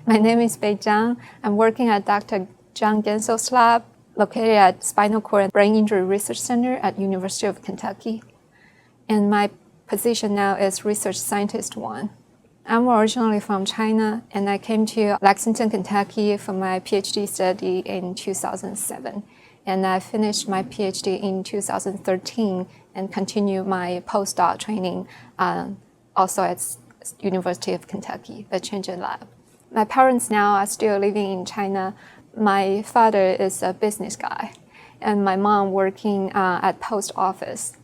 My name is Bei Zhang. I'm working at Dr. John Gensel's lab, located at Spinal Cord and Brain Injury Research Center at University of Kentucky. And my position now is Research Scientist 1. I'm originally from China, and I came to Lexington, Kentucky for my Ph.D. study in 2007. And I finished my Ph.D. in 2013 and continued my postdoc training also at University of Kentucky, the Chang'e Lab. My parents now are still living in China. My father is a business guy, and my mom working at post office.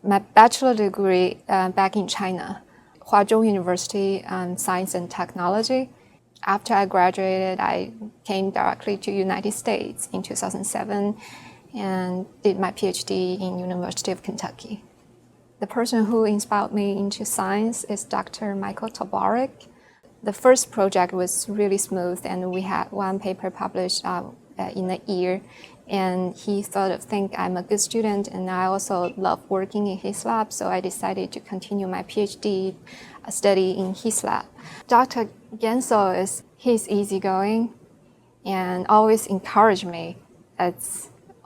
My bachelor degree back in China, Huazhong University, Science and Technology. After I graduated, I came directly to United States in 2007 and did my PhD in University of Kentucky. The person who inspired me into science is Dr. Michael Tabarek. The first project was really smooth, and we had one paper published in a year. And he think I'm a good student, and I also love working in his lab, so I decided to continue my PhD study in his lab. Dr. Gensel he's easygoing and always encouraged me.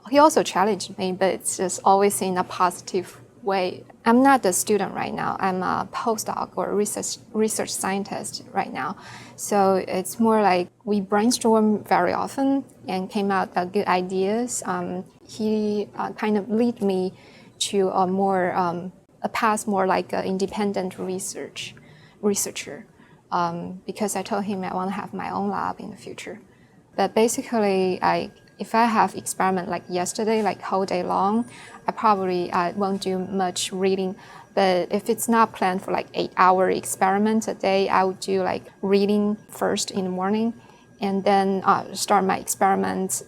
He also challenged me, but it's just always in a positive way. I'm not a student right now. I'm a postdoc or research scientist right now. So it's more like we brainstorm very often and came out with good ideas. He kind of lead me to a path more like an independent researcher because I told him I want to have my own lab in the future. But basically, if I have experiment like yesterday, like whole day long, I probably won't do much reading. But if it's not planned for like 8-hour experiment a day, I would do like reading first in the morning, and then start my experiments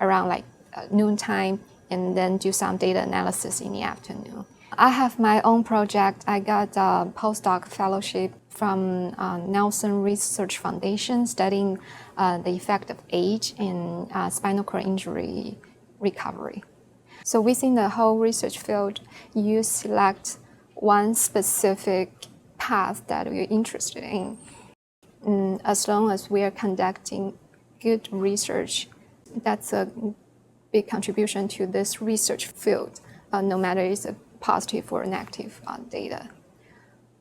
around like noontime, and then do some data analysis in the afternoon. I have my own project. I got a postdoc fellowship from Nelson Research Foundation studying the effect of age in spinal cord injury recovery. So within the whole research field, you select one specific path that you're interested in. And as long as we are conducting good research, that's a big contribution to this research field, no matter it's a positive or negative data.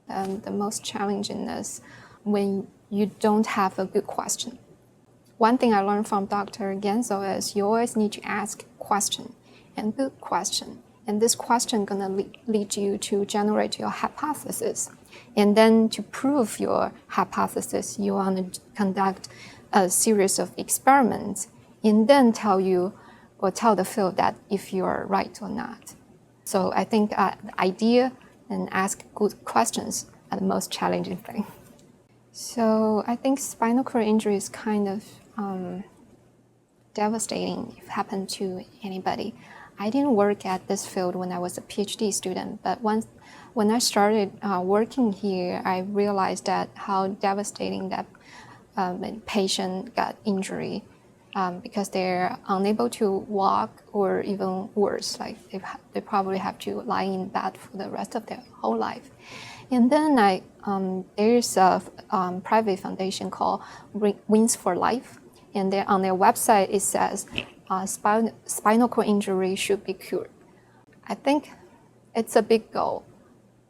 The most challenging is when you don't have a good question. One thing I learned from Dr. Gensel is you always need to ask question, and good question. And this question gonna lead you to generate your hypothesis. And then to prove your hypothesis, you want to conduct a series of experiments and then tell the field that if you're right or not. So I think the idea and ask good questions are the most challenging thing. So I think spinal cord injury is kind of devastating if it happened to anybody. I didn't work at this field when I was a PhD student, but when I started working here, I realized that how devastating that patient got injury because they're unable to walk, or even worse, like they probably have to lie in bed for the rest of their whole life. And then there's a private foundation called Wings for Life, and on their website it says spinal cord injury should be cured. I think it's a big goal,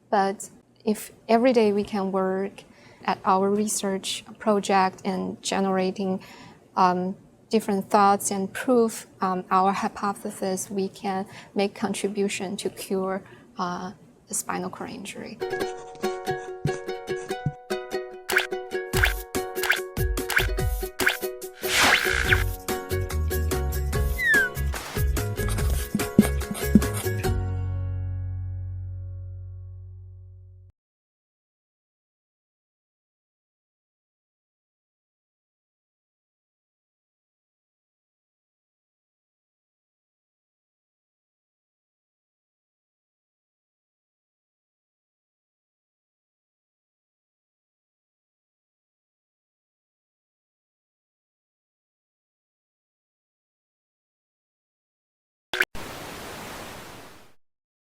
but if every day we can work at our research project and generating different thoughts and prove our hypothesis, we can make contribution to cure the spinal cord injury.